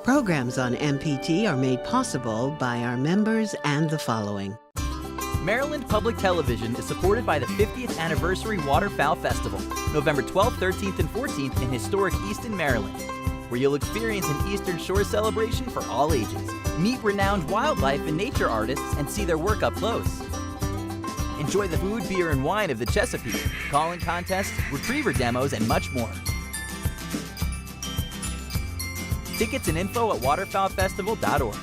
Programs on MPT are made possible by our members and the following. Maryland Public Television is supported by the 50th Anniversary Waterfowl Festival, November 12th, 13th, and 14th in historic Easton, Maryland, where you'll experience an Eastern Shore celebration for all ages. Meet renowned wildlife and nature artists and see their work up close. Enjoy the food, beer, and wine of the Chesapeake, calling contests, retriever demos, and much more. Tickets and info at waterfowlfestival.org.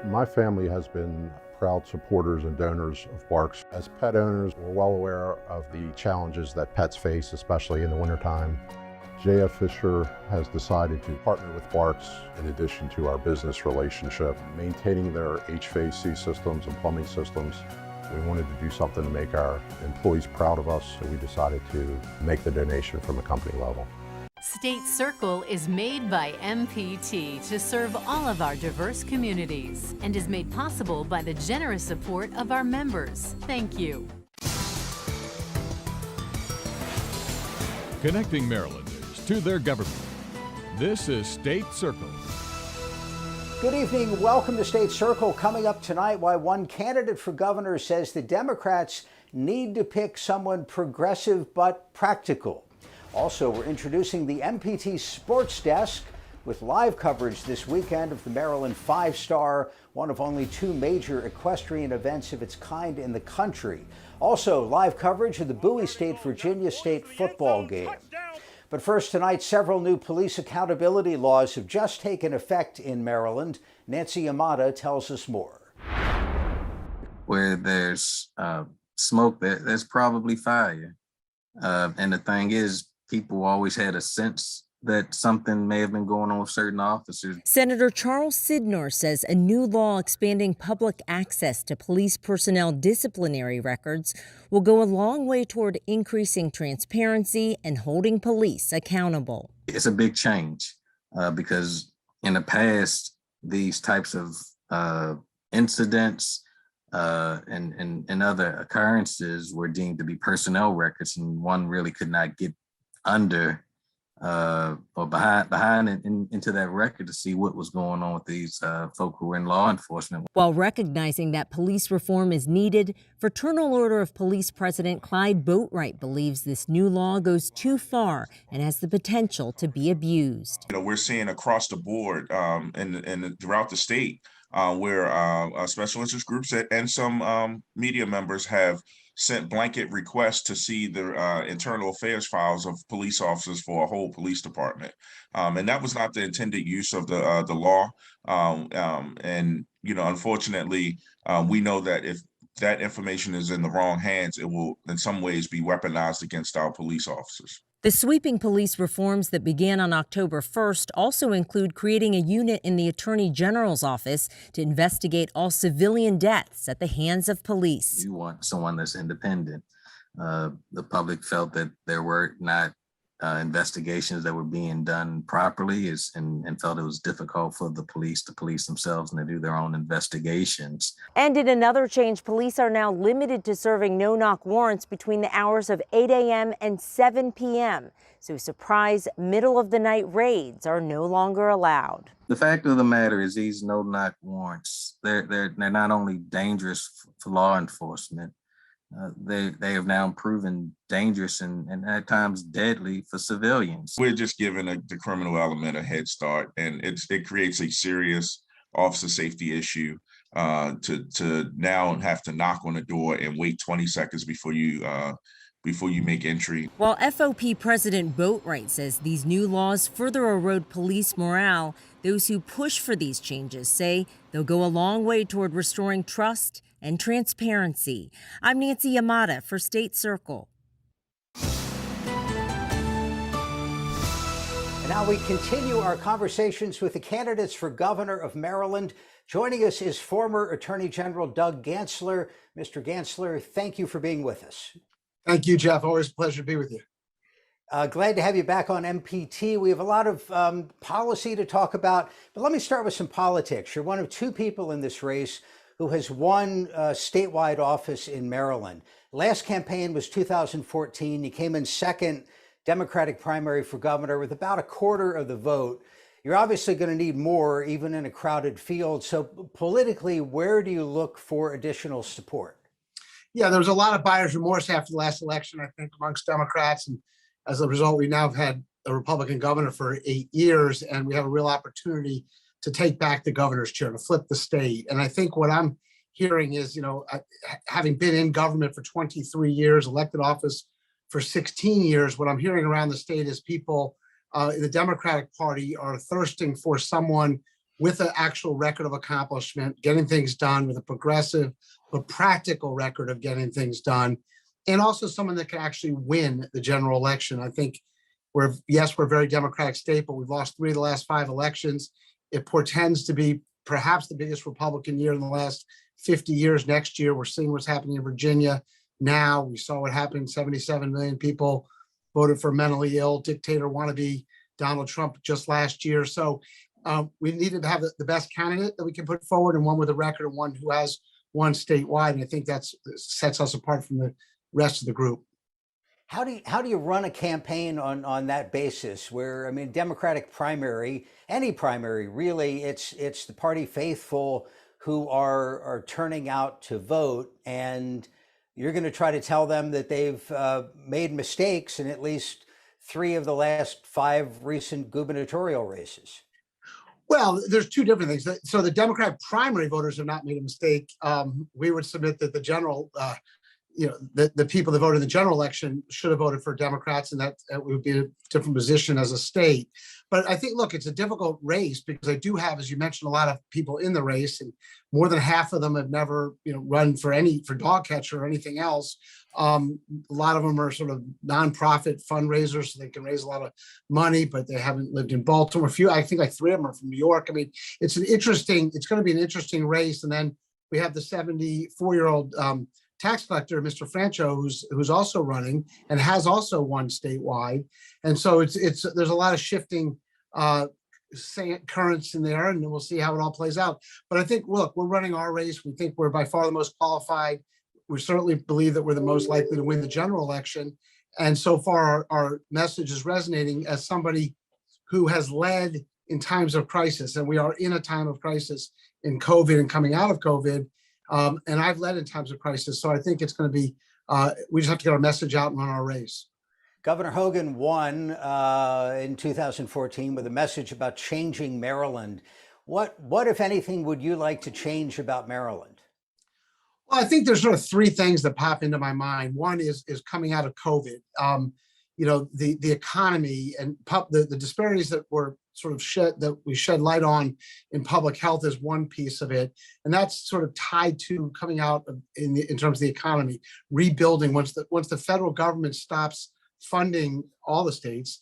My family has been proud supporters and donors of Barks. As pet owners, we're well aware of the challenges that pets face, especially in the wintertime. J.F. Fisher has decided to partner with Barks in addition to our business relationship, maintaining their HVAC systems and plumbing systems. We wanted to do something to make our employees proud of us, so we decided to make the donation from a company level. State Circle is made by MPT to serve all of our diverse communities and is made possible by the generous support of our members. Thank you. Connecting Marylanders to their government. This is State Circle. Good evening. Welcome to State Circle. Coming up tonight, why one candidate for governor says the Democrats need to pick someone progressive but practical. Also, we're introducing the MPT Sports Desk with live coverage this weekend of the Maryland Five-Star, one of only two major equestrian events of its kind in the country. Also, live coverage of the Bowie State-Virginia State football game. But first tonight, several new police accountability laws have just taken effect in Maryland. Nancy Yamada tells us more. Where there's smoke, there's probably fire. And the thing is, people always had a sense that something may have been going on with certain officers. Senator Charles Sidnor says a new law expanding public access to police personnel disciplinary records will go a long way toward increasing transparency and holding police accountable. It's a big change because in the past, these types of incidents and other occurrences were deemed to be personnel records, and one really could not get under or behind into that record to see what was going on with these folk who were in law enforcement. While recognizing that police reform is needed, Fraternal Order of Police President Clyde Boatwright believes this new law goes too far and has the potential to be abused. You know, we're seeing across the board and throughout the state where special interest groups and some media members have sent blanket requests to see the internal affairs files of police officers for a whole police department. And that was not the intended use of the law. And, you know, unfortunately, we know that if that information is in the wrong hands, it will in some ways be weaponized against our police officers. The sweeping police reforms that began on October 1st also include creating a unit in the Attorney General's office to investigate all civilian deaths at the hands of police. You want someone that's independent. The public felt that there were not investigations that were being done properly and felt it was difficult for the police to police themselves and to do their own investigations. And in another change, police are now limited to serving no-knock warrants between the hours of 8 a.m. and 7 p.m. So surprise middle-of-the-night raids are no longer allowed. The fact of the matter is these no-knock warrants, they're not only dangerous for law enforcement, they have now proven dangerous and at times deadly for civilians. We're just giving the criminal element a head start, and it creates a serious officer safety issue to now have to knock on the door and wait 20 seconds before you make entry. While FOP President Boatwright says these new laws further erode police morale, those who push for these changes say they'll go a long way toward restoring trust and transparency. I'm Nancy Yamada for State Circle. And now we continue our conversations with the candidates for governor of Maryland. Joining us is former Attorney General Doug Gansler. Mr. Gansler, thank you for being with us. Thank you, Jeff. Always a pleasure to be with you. Glad to have you back on MPT. We have a lot of policy to talk about, but let me start with some politics. You're one of two people in this race who has won statewide office in Maryland. Last campaign was 2014. You came in second Democratic primary for governor with about a quarter of the vote. You're obviously going to need more, even in a crowded field. So politically, where do you look for additional support? Yeah, there was a lot of buyer's remorse after the last election, I think, amongst Democrats. And as a result, we now have had a Republican governor for 8 years, and we have a real opportunity to take back the governor's chair, to flip the state. And I think what I'm hearing is, having been in government for 23 years, elected office for 16 years, what I'm hearing around the state is people in the Democratic Party are thirsting for someone with an actual record of accomplishment, getting things done, with a progressive but practical record of getting things done, and also someone that can actually win the general election. I think we're a very Democratic state, but we've lost 3 of the last 5 elections. It portends to be perhaps the biggest Republican year in the last 50 years next year. We're seeing what's happening in Virginia now. We saw what happened. 77 million people voted for mentally ill dictator wannabe Donald Trump just last year. So we need to have the best candidate that we can put forward, and one with a record, and one who has won statewide. And I think that sets us apart from the rest of the group. How do you run a campaign on that basis where, Democratic primary, any primary really, it's the party faithful who are turning out to vote, and you're going to try to tell them that they've made mistakes in at least 3 of the last 5 recent gubernatorial races? Well, there's 2 different things. So the Democratic primary voters have not made a mistake. We would submit that the general, the people that voted in the general election should have voted for Democrats, and that would be a different position as a state. But I think, look, it's a difficult race because I do have, as you mentioned, a lot of people in the race, and more than half of them have never, run for dog catcher or anything else. A lot of them are sort of nonprofit fundraisers, so they can raise a lot of money, but they haven't lived in Baltimore. I think like 3 of them are from New York. It's going to be an interesting race. And then we have the 74-year-old tax collector, Mr. Francho, who's also running and has also won statewide. And so there's a lot of shifting currents in there, and we'll see how it all plays out. But I think, look, we're running our race. We think we're by far the most qualified. We certainly believe that we're the most likely to win the general election. And so far, our message is resonating as somebody who has led in times of crisis. And we are in a time of crisis in COVID and coming out of COVID. And I've led in times of crisis. So I think it's going to be, we just have to get our message out and run our race. Governor Hogan won in 2014 with a message about changing Maryland. What, if anything, would you like to change about Maryland? Well, I think there's sort of 3 things that pop into my mind. One is coming out of COVID. The economy and the disparities that were sort of we shed light on in public health is one piece of it, and that's sort of tied to coming out in terms of the economy, rebuilding. Once the federal government stops funding all the states,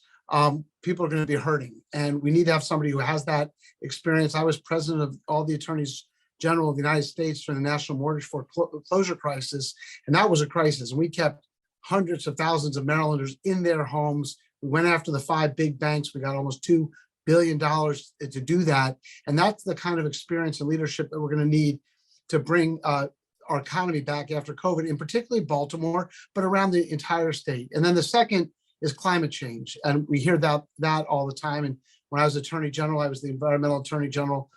people are going to be hurting, and we need to have somebody who has that experience. I was president of all the attorneys general of the United States during the national mortgage foreclosure crisis, and that was a crisis, and we kept hundreds of thousands of Marylanders in their homes. We went after the 5 big banks. We got almost $2 billion to do that. And that's the kind of experience and leadership that we're going to need to bring our economy back after COVID, and particularly Baltimore, but around the entire state. And then the second is climate change. And we hear that all the time. And when I was Attorney General, I was the Environmental Attorney General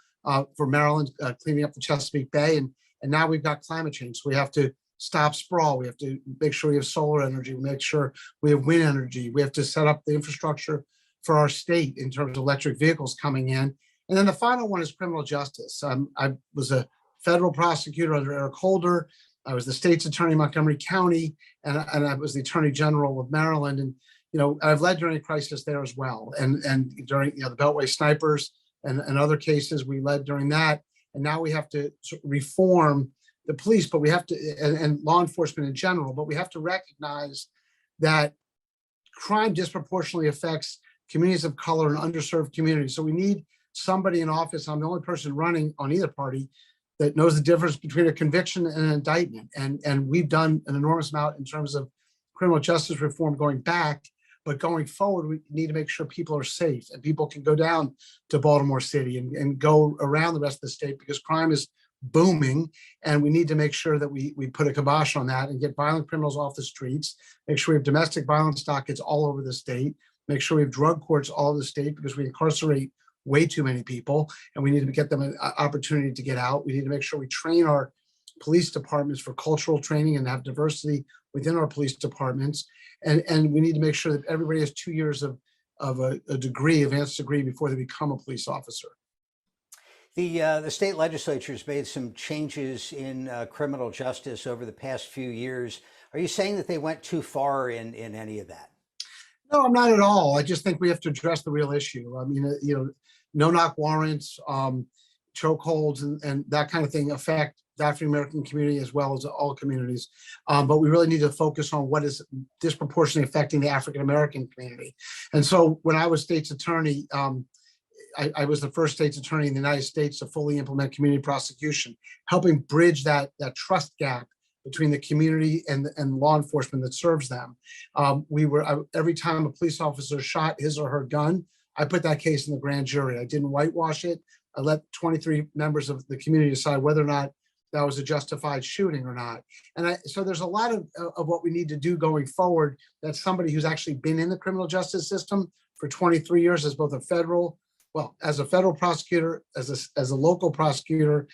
for Maryland, cleaning up the Chesapeake Bay. And now we've got climate change. So we have to stop sprawl. We have to make sure we have solar energy. We make sure we have wind energy. We have to set up the infrastructure for our state in terms of electric vehicles coming in. And then the final one is criminal justice. I was a federal prosecutor under Eric Holder. I was the state's attorney in Montgomery County, and I was the Attorney General of Maryland. And I've led during a crisis there as well. And during the Beltway snipers and other cases, we led during that. And now we have to reform the police, but we have to, and law enforcement in general, but we have to recognize that crime disproportionately affects communities of color and underserved communities. So we need somebody in office. I'm the only person running on either party that knows the difference between a conviction and an indictment. And we've done an enormous amount in terms of criminal justice reform going back, but going forward, we need to make sure people are safe and people can go down to Baltimore City and go around the rest of the state, because crime is booming, and we need to make sure that we put a kibosh on that and get violent criminals off the streets, make sure we have domestic violence dockets all over the state, make sure we have drug courts all over the state, because we incarcerate way too many people and we need to get them an opportunity to get out. We need to make sure we train our police departments for cultural training and have diversity within our police departments. And we need to make sure that everybody has 2 years of a degree, advanced degree, before they become a police officer. The state legislature has made some changes in criminal justice over the past few years. Are you saying that they went too far in any of that? No, I'm not at all. I just think we have to address the real issue. I mean, no-knock warrants, chokeholds, and that kind of thing affect the African American community as well as all communities. But we really need to focus on what is disproportionately affecting the African American community. And so when I was state's attorney, I was the first state's attorney in the United States to fully implement community prosecution, helping bridge that trust gap between the community and law enforcement that serves them. Every time a police officer shot his or her gun, I put that case in the grand jury. I didn't whitewash it. I let 23 members of the community decide whether or not that was a justified shooting or not. And so there's a lot of what we need to do going forward. That's somebody who's actually been in the criminal justice system for 23 years as both as a federal prosecutor, as a local prosecutor,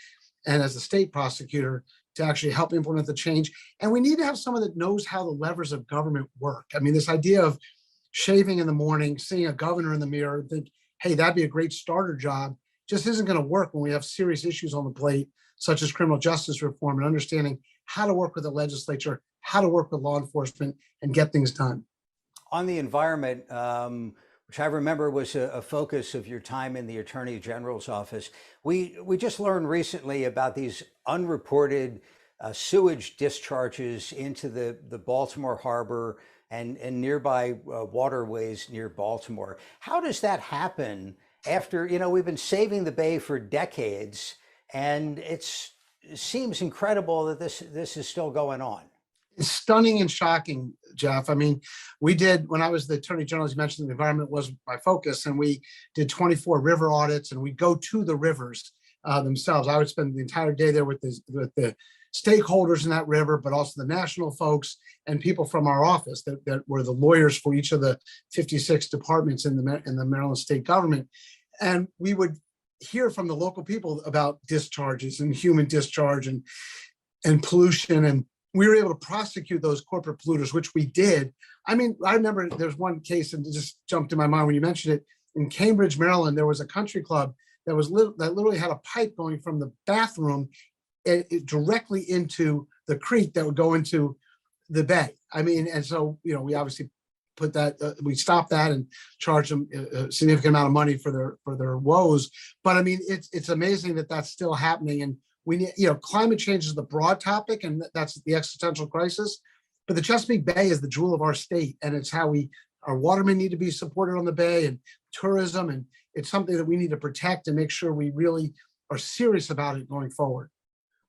and as a state prosecutor, to actually help implement the change. And we need to have someone that knows how the levers of government work. I mean, this idea of shaving in the morning, seeing a governor in the mirror, and think, hey, that'd be a great starter job, just isn't going to work when we have serious issues on the plate, such as criminal justice reform, and understanding how to work with the legislature, how to work with law enforcement, and get things done. On the environment, which I remember was a focus of your time in the Attorney General's office, we just learned recently about these unreported sewage discharges into the Baltimore Harbor and nearby waterways near Baltimore. How does that happen after, we've been saving the Bay for decades, and it seems incredible that this is still going on? It's stunning and shocking, Jeff. I mean, when I was the Attorney General, as you mentioned, the environment was my focus, and we did 24 river audits, and we go to the rivers themselves. I would spend the entire day there with the stakeholders in that river, but also the national folks and people from our office that were the lawyers for each of the 56 departments in the Maryland state government. And we would hear from the local people about discharges and human discharge and pollution, and we were able to prosecute those corporate polluters, which we did. I mean, I remember there's one case, and it just jumped in my mind when you mentioned it. In Cambridge, Maryland, there was a country club that literally had a pipe going from the bathroom directly into the creek that would go into the bay. I mean, and so, we obviously put that, we stopped that and charged them a significant amount of money for their woes. But I mean, it's amazing that that's still happening. And we need, climate change is the broad topic, and that's the existential crisis. But the Chesapeake Bay is the jewel of our state, and it's how our watermen need to be supported on the bay, and tourism, and it's something that we need to protect and make sure we really are serious about it going forward.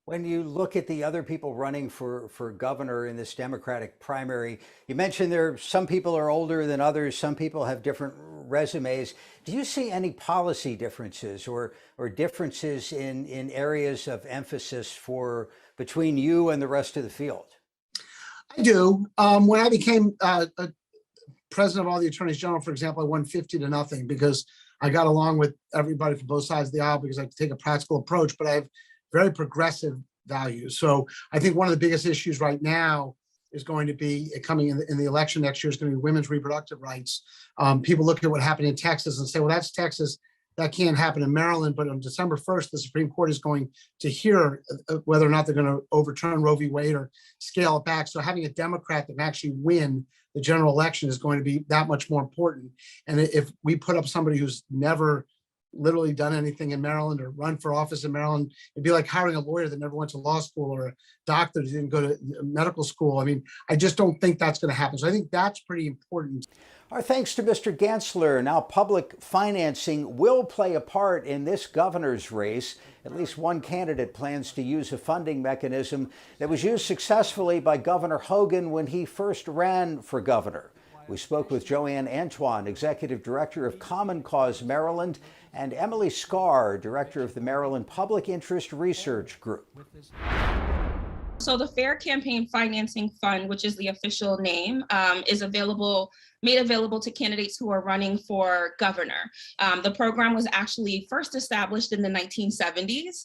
When you look at the other people running for governor in this Democratic primary, you mentioned some people are older than others, some people have different resumes. Do you see any policy differences or differences in areas of emphasis between you and the rest of the field? I do. When I became president of all the attorneys general, for example, I won 50-0 because I got along with everybody from both sides of the aisle because I take a practical approach, but I have very progressive values. So I think one of the biggest issues right now is going to be coming in the election next year is going to be women's reproductive rights. People look at what happened in Texas and say, well, that's Texas. That can't happen in Maryland. But on December 1st, the Supreme Court is going to hear whether or not they're going to overturn Roe v. Wade or scale it back. So having a Democrat that can actually win the general election is going to be that much more important. And if we put up somebody who's never literally done anything in Maryland or run for office in Maryland, it'd be like hiring a lawyer that never went to law school or a doctor that didn't go to medical school. I mean, I just don't think that's going to happen. So I think that's pretty important. Our thanks to Mr. Gansler. Now, public financing will play a part in this governor's race. At least one candidate plans to use a funding mechanism that was used successfully by Governor Hogan when he first ran for governor. We spoke with Joanne Antoine, Executive Director of Common Cause Maryland, and Emily Scarr, Director of the Maryland Public Interest Research Group. So the Fair Campaign Financing Fund, which is the official name, is made available to candidates who are running for governor. The program was actually first established in the 1970s,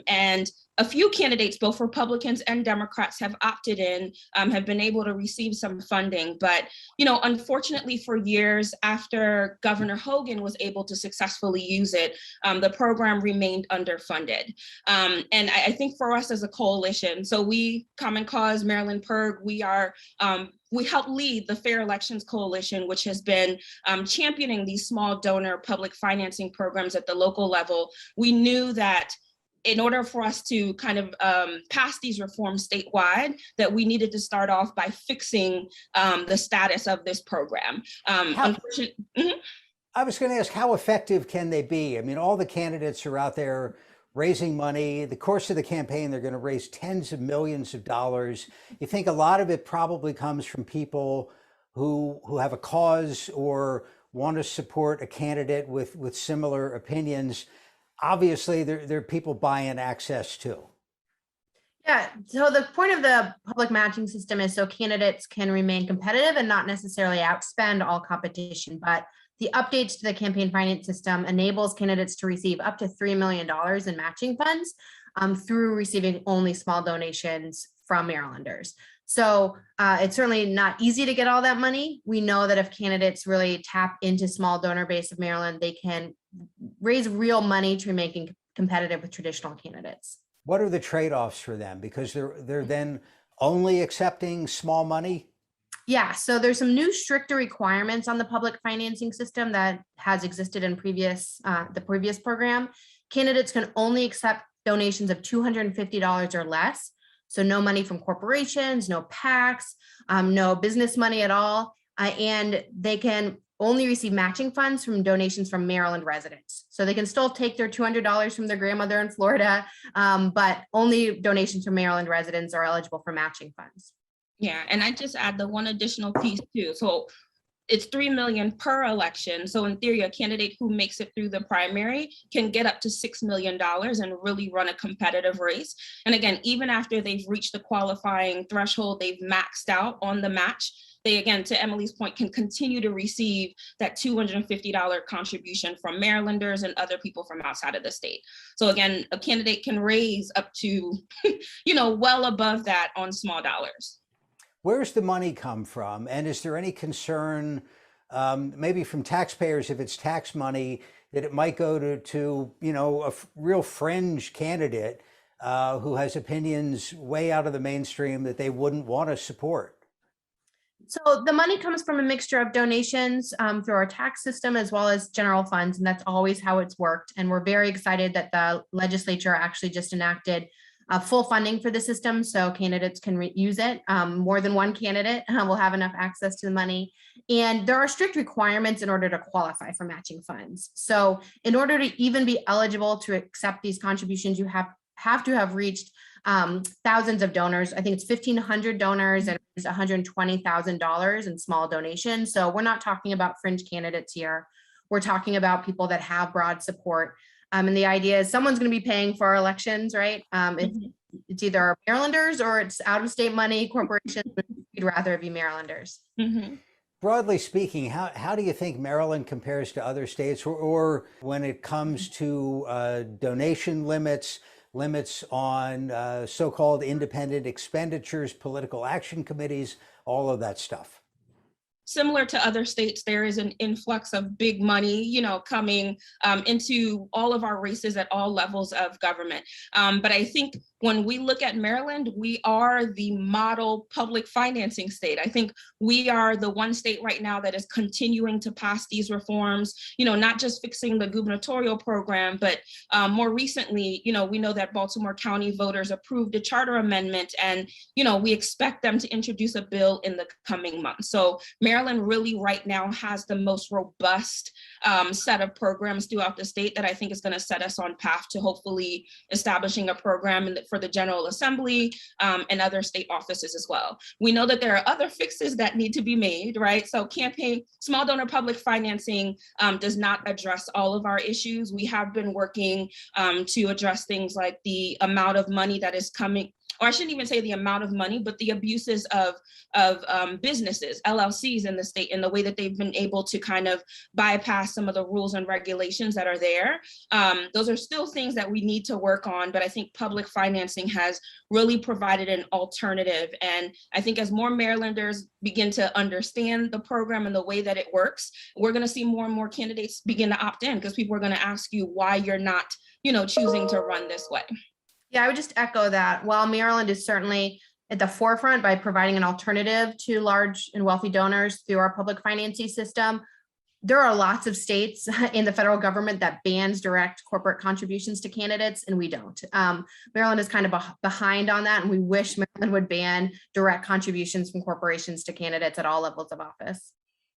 and a few candidates, both Republicans and Democrats, have opted in, have been able to receive some funding. But, unfortunately for years after Governor Hogan was able to successfully use it, the program remained underfunded. And I think for us as a coalition, so we, Common Cause, Maryland PIRG, we help lead the Fair Elections Coalition, which has been championing these small donor public financing programs at the local level. We knew that in order for us to kind of pass these reforms statewide, that we needed to start off by fixing the status of this program. I was going to ask, how effective can they be? I mean, all the candidates are out there raising money. The course of the campaign, they're going to raise tens of millions of dollars. You think a lot of it probably comes from people who have a cause or want to support a candidate with similar opinions. Obviously, there are people buying access too. Yeah, so the point of the public matching system is so candidates can remain competitive and not necessarily outspend all competition. But the updates to the campaign finance system enables candidates to receive up to $3 million in matching funds through receiving only small donations from Marylanders. So it's certainly not easy to get all that money. We know that if candidates really tap into small donor base of Maryland, they can raise real money to remain competitive with traditional candidates. What are the trade-offs for them? Because they're then only accepting small money? Yeah, so there's some new stricter requirements on the public financing system that has existed in the previous program. Candidates can only accept donations of $250 or less. So no money from corporations, no PACs, no business money at all. And they can only receive matching funds from donations from Maryland residents. So they can still take their $200 from their grandmother in Florida, but only donations from Maryland residents are eligible for matching funds. Yeah, and I just add the one additional piece too. So it's $3 million per election. So in theory, a candidate who makes it through the primary can get up to $6 million and really run a competitive race. And again, even after they've reached the qualifying threshold, they've maxed out on the match, they, again, to Emily's point, can continue to receive that $250 contribution from Marylanders and other people from outside of the state. So again, a candidate can raise up to, well above that on small dollars. Where's the money come from? And is there any concern, maybe from taxpayers, if it's tax money, that it might go to a real fringe candidate who has opinions way out of the mainstream that they wouldn't want to support? So the money comes from a mixture of donations through our tax system as well as general funds, and that's always how it's worked. And we're very excited that the legislature actually just enacted full funding for the system, so candidates can use it. More than one candidate will have enough access to the money. And there are strict requirements in order to qualify for matching funds. So in order to even be eligible to accept these contributions, you have to have reached thousands of donors. I think it's 1,500 donors and it's $120,000 in small donations. So we're not talking about fringe candidates here. We're talking about people that have broad support. And the idea is someone's going to be paying for our elections, right? It's either our Marylanders or it's out-of-state money, corporations. We'd rather it be Marylanders. Mm-hmm. Broadly speaking, how do you think Maryland compares to other states, or when it comes to donation limits on so-called independent expenditures, political action committees, all of that stuff? Similar to other states, there is an influx of big money, coming into all of our races at all levels of government. But I think when we look at Maryland, we are the model public financing state. I think we are the one state right now that is continuing to pass these reforms, not just fixing the gubernatorial program, but more recently, we know that Baltimore County voters approved a charter amendment, and, we expect them to introduce a bill in the coming months. So Maryland really right now has the most robust set of programs throughout the state that I think is going to set us on path to hopefully establishing a program for the General Assembly and other state offices as well. We know that there are other fixes that need to be made, right? So small donor public financing does not address all of our issues. We have been working to address things like the amount of money that is coming, or I shouldn't even say the amount of money, but the abuses of businesses, LLCs in the state, and the way that they've been able to kind of bypass some of the rules and regulations that are there. Those are still things that we need to work on, but I think public financing has really provided an alternative. And I think as more Marylanders begin to understand the program and the way that it works, we're going to see more and more candidates begin to opt in, because people are going to ask you why you're not, choosing to run this way. Yeah, I would just echo that. While Maryland is certainly at the forefront by providing an alternative to large and wealthy donors through our public financing system, there are lots of states in the federal government that bans direct corporate contributions to candidates, and we don't. Maryland is kind of behind on that, and we wish Maryland would ban direct contributions from corporations to candidates at all levels of office.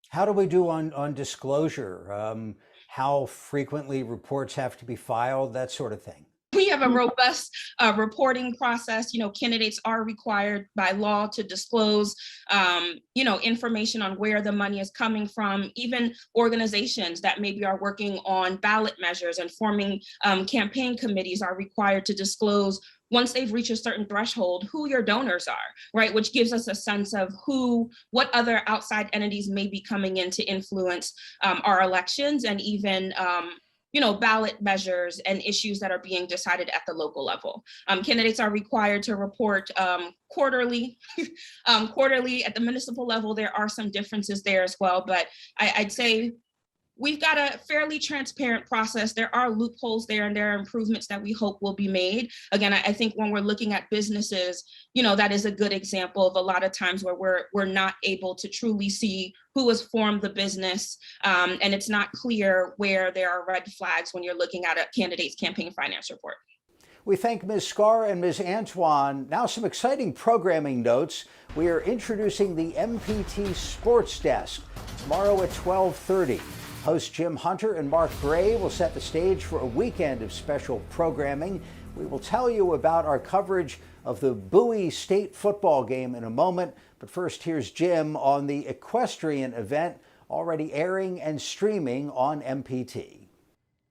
How do we do on disclosure? How frequently reports have to be filed, that sort of thing? We have a robust reporting process. Candidates are required by law to disclose, information on where the money is coming from. Even organizations that maybe are working on ballot measures and forming campaign committees are required to disclose, once they've reached a certain threshold, who your donors are, right? Which gives us a sense of what other outside entities may be coming in to influence our elections, and even ballot measures and issues that are being decided at the local level. Candidates are required to report quarterly. Quarterly at the municipal level, there are some differences there as well, but I'd say we've got a fairly transparent process. There are loopholes there, and there are improvements that we hope will be made. Again, I think when we're looking at businesses, that is a good example of a lot of times where we're not able to truly see who has formed the business, and it's not clear where there are red flags when you're looking at a candidate's campaign finance report. We thank Ms. Scar and Ms. Antoine. Now some exciting programming notes. We are introducing the MPT Sports Desk tomorrow at 12:30. Hosts Jim Hunter and Mark Gray will set the stage for a weekend of special programming. We will tell you about our coverage of the Bowie State football game in a moment. But first, here's Jim on the equestrian event already airing and streaming on MPT.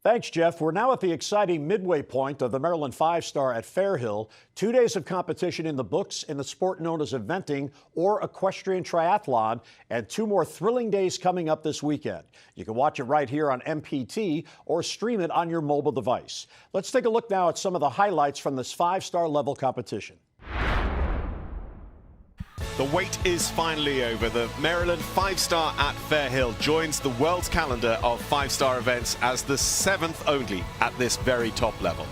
Thanks, Jeff. We're now at the exciting midway point of the Maryland 5-Star at Fairhill. 2 days of competition in the books in the sport known as eventing or equestrian triathlon, and 2 more thrilling days coming up this weekend. You can watch it right here on MPT or stream it on your mobile device. Let's take a look now at some of the highlights from this 5-star level competition. The wait is finally over. The Maryland 5-Star at Fairhill joins the world's calendar of 5-star events as the 7th only at this very top level.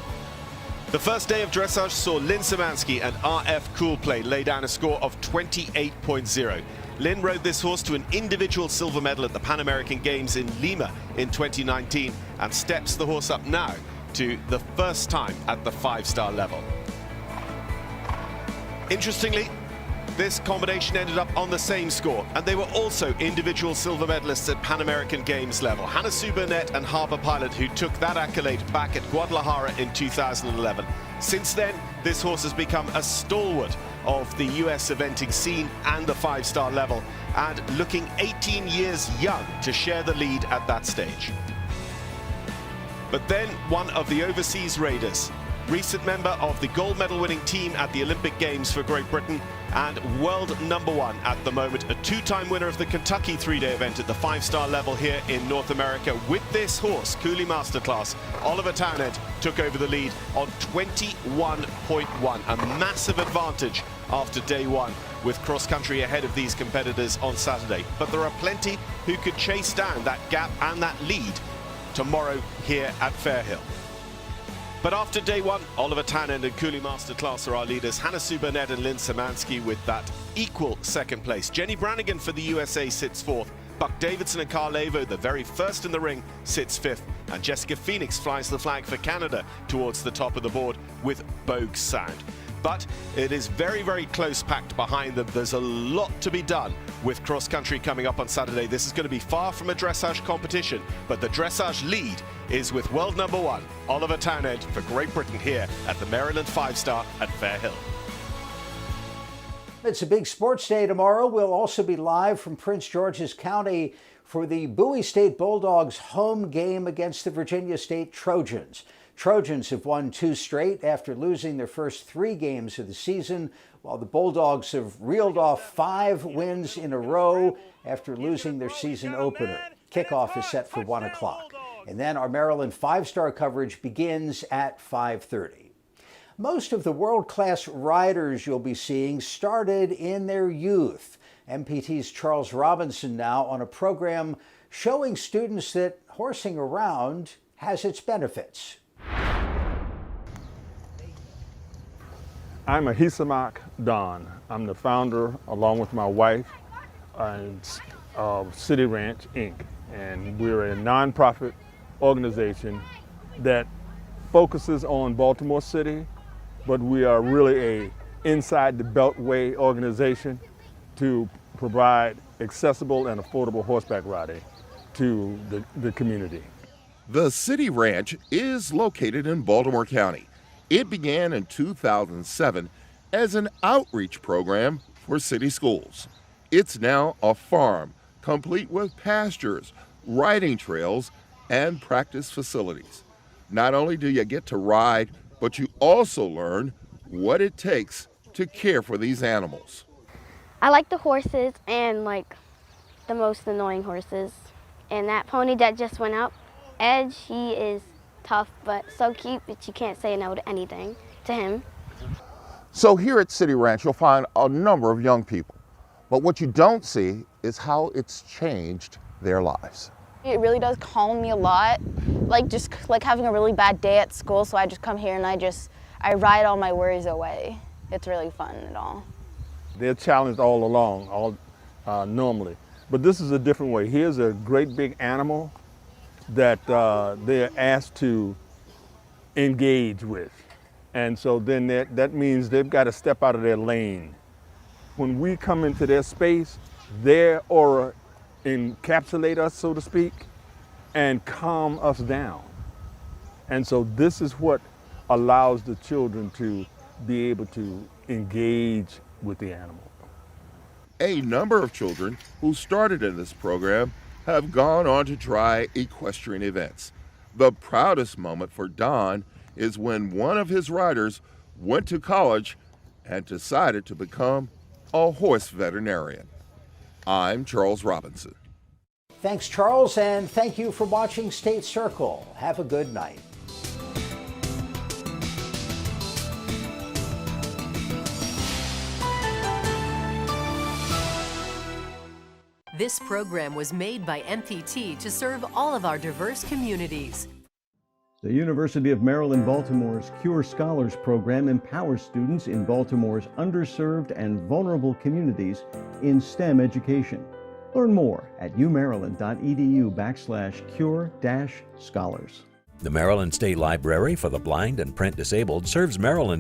The first day of dressage saw Lynn Szymanski and RF Coolplay lay down a score of 28.0. Lynn rode this horse to an individual silver medal at the Pan American Games in Lima in 2019 and steps the horse up now to the first time at the 5-star level. Interestingly, this combination ended up on the same score, and they were also individual silver medalists at Pan American Games level. Hannah Sue Burnett and Harper Pilot, who took that accolade back at Guadalajara in 2011. Since then, this horse has become a stalwart of the US eventing scene and the 5-star level, and looking 18 years young to share the lead at that stage. But then one of the overseas raiders, recent member of the gold medal winning team at the Olympic Games for Great Britain and world #1 at the moment, a 2-time winner of the Kentucky 3-day event at the 5-star level here in North America. With this horse, Cooley Masterclass, Oliver Townend took over the lead on 21.1, a massive advantage after day 1, with cross-country ahead of these competitors on Saturday. But there are plenty who could chase down that gap and that lead tomorrow here at Fairhill. But after day 1, Oliver Townend and Cooley Masterclass are our leaders. Hannah Sue Burnett and Lynn Szymanski with that equal second place. Jenny Brannigan for the USA sits 4th. Buck Davidson and Carl Avo, the very first in the ring, sits 5th. And Jessica Phoenix flies the flag for Canada towards the top of the board with Bogue Sound. but it is very, very close packed behind them. There's a lot to be done with cross country coming up on Saturday. This is going to be far from a dressage competition, but the dressage lead is with world number 1, Oliver Townend for Great Britain here at the Maryland 5-star at Fair Hill. It's a big sports day tomorrow. We'll also be live from Prince George's County for the Bowie State Bulldogs home game against the Virginia State Trojans. Trojans have won 2 straight after losing their first 3 games of the season, while the Bulldogs have reeled off 5 wins in a row after losing their season opener. Kickoff is set for 1 o'clock. And then our Maryland 5-star coverage begins at 5:30. Most of the world-class riders you'll be seeing started in their youth. MPT's Charles Robinson now on a program showing students that horsing around has its benefits. I'm Ahisamak Don. I'm the founder, along with my wife, of City Ranch, Inc. And we're a nonprofit organization that focuses on Baltimore City, but we are really a inside the Beltway organization to provide accessible and affordable horseback riding to the community. The City Ranch is located in Baltimore County. It began in 2007 as an outreach program for city schools. It's now a farm, complete with pastures, riding trails, and practice facilities. Not only do you get to ride, but you also learn what it takes to care for these animals. I like the horses and like the most annoying horses. And that pony that just went up, Edge, he is tough but so cute that you can't say no to anything to him. So here at City Ranch, you'll find a number of young people. But what you don't see is how it's changed their lives. It really does calm me a lot, just having a really bad day at school, so I just come here and I ride all my worries away. It's really fun and all. They're challenged all along, normally. But this is a different way. Here's a great big animal that they're asked to engage with. And so then that means they've got to step out of their lane. When we come into their space, their aura encapsulate us, so to speak, and calm us down. And so this is what allows the children to be able to engage with the animal. A number of children who started in this program have gone on to try equestrian events. The proudest moment for Don is when one of his riders went to college and decided to become a horse veterinarian. I'm Charles Robinson. Thanks, Charles, and thank you for watching State Circle. Have a good night. This program was made by MPT to serve all of our diverse communities. The University of Maryland, Baltimore's Cure Scholars Program empowers students in Baltimore's underserved and vulnerable communities in STEM education. Learn more at umaryland.edu/cure-scholars. The Maryland State Library for the Blind and Print Disabled serves Maryland